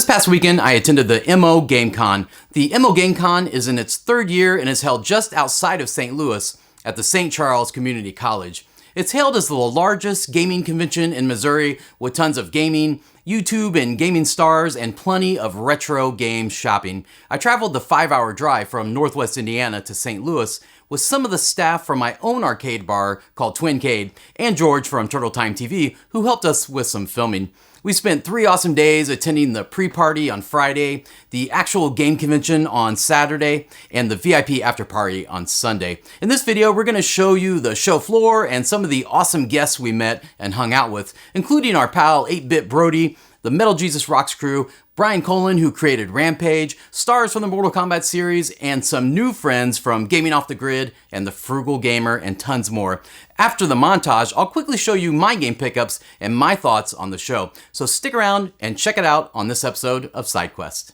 This past weekend, I attended the MoGameCon. The MoGameCon is in its third year and is held just outside of St. Louis at the St. Charles Community College. It's hailed as the largest gaming convention in Missouri with tons of gaming, YouTube and gaming stars, and plenty of retro game shopping. I traveled the 5-hour drive from Northwest Indiana to St. Louis with some of the staff from my own arcade bar called Twincade and George from Turtle Time TV, who helped us with some filming. We spent 3 awesome days attending the pre-party on Friday, the actual game convention on Saturday, and the VIP after party on Sunday. In this video, we're going to show you the show floor and some of the awesome guests we met and hung out with, including our pal 8-Bit Brody, the Metal Jesus Rocks crew, Brian Colin, who created Rampage, stars from the Mortal Kombat series, and some new friends from Gaming Off the Grid and the Frugal Gamer, and tons more. After the montage, I'll quickly show you my game pickups and my thoughts on the show. So stick around and check it out on this episode of SideQuest.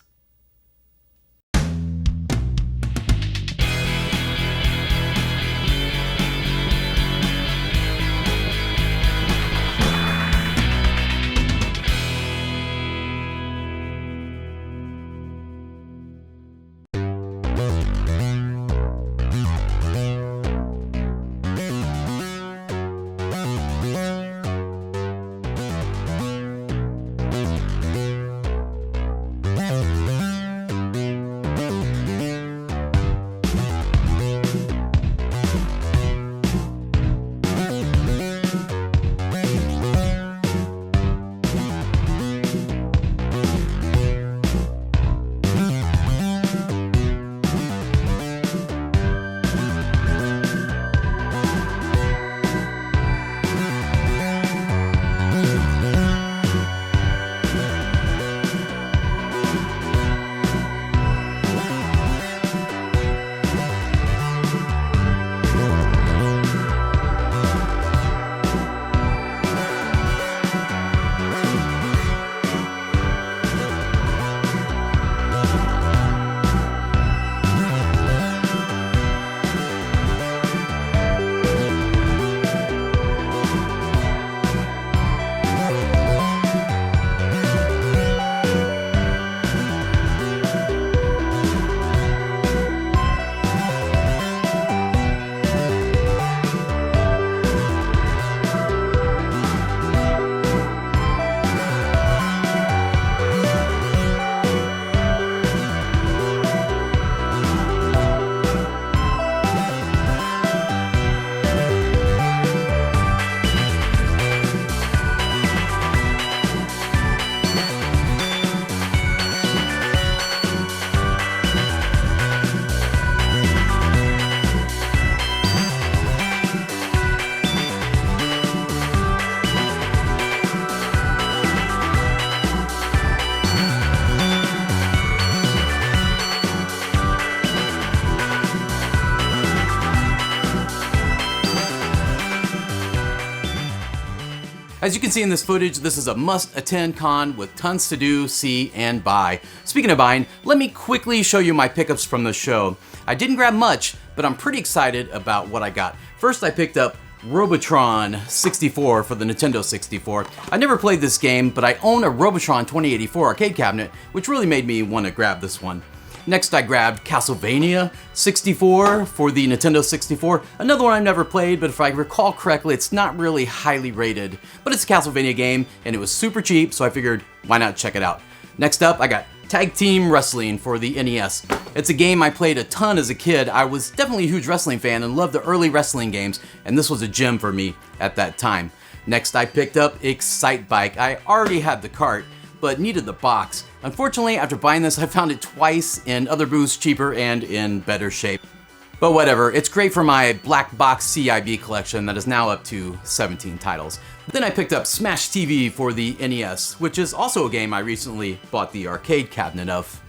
As you can see in this footage, this is a must-attend con with tons to do, see, and buy. Speaking of buying, let me quickly show you my pickups from the show. I didn't grab much, but I'm pretty excited about what I got. First, I picked up Robotron 64 for the Nintendo 64. I never played this game, but I own a Robotron 2084 arcade cabinet, which really made me want to grab this one. Next, I grabbed Castlevania 64 for the Nintendo 64. Another one I've never played, but if I recall correctly, it's not really highly rated. But it's a Castlevania game, and it was super cheap, so I figured, why not check it out? Next up, I got Tag Team Wrestling for the NES. It's a game I played a ton as a kid. I was definitely a huge wrestling fan and loved the early wrestling games, and this was a gem for me at that time. Next, I picked up Excite Bike. I already had the cart, but needed the box. Unfortunately, after buying this, I found it twice in other booths cheaper and in better shape. But whatever, it's great for my black box CIB collection that is now up to 17 titles. Then I picked up Smash TV for the NES, which is also a game I recently bought the arcade cabinet of.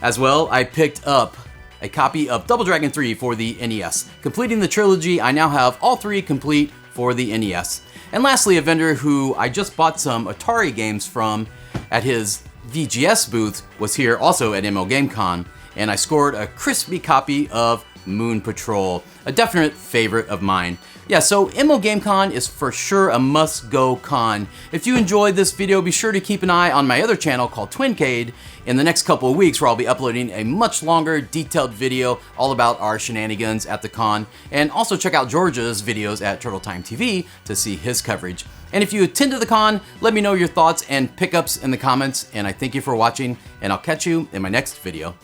As well, I picked up a copy of Double Dragon 3 for the NES. Completing the trilogy, I now have all 3 complete for the NES. And lastly, a vendor who I just bought some Atari games from at his VGS booth was here also at MoGameCon, and I scored a crispy copy of Moon Patrol, a definite favorite of mine. Yeah, so MoGameCon is for sure a must-go con. If you enjoyed this video, be sure to keep an eye on my other channel called Twincade in the next couple of weeks, where I'll be uploading a much longer, detailed video all about our shenanigans at the con. And also check out George's videos at Turtle Time TV to see his coverage. And if you attended the con, let me know your thoughts and pickups in the comments. And I thank you for watching, and I'll catch you in my next video.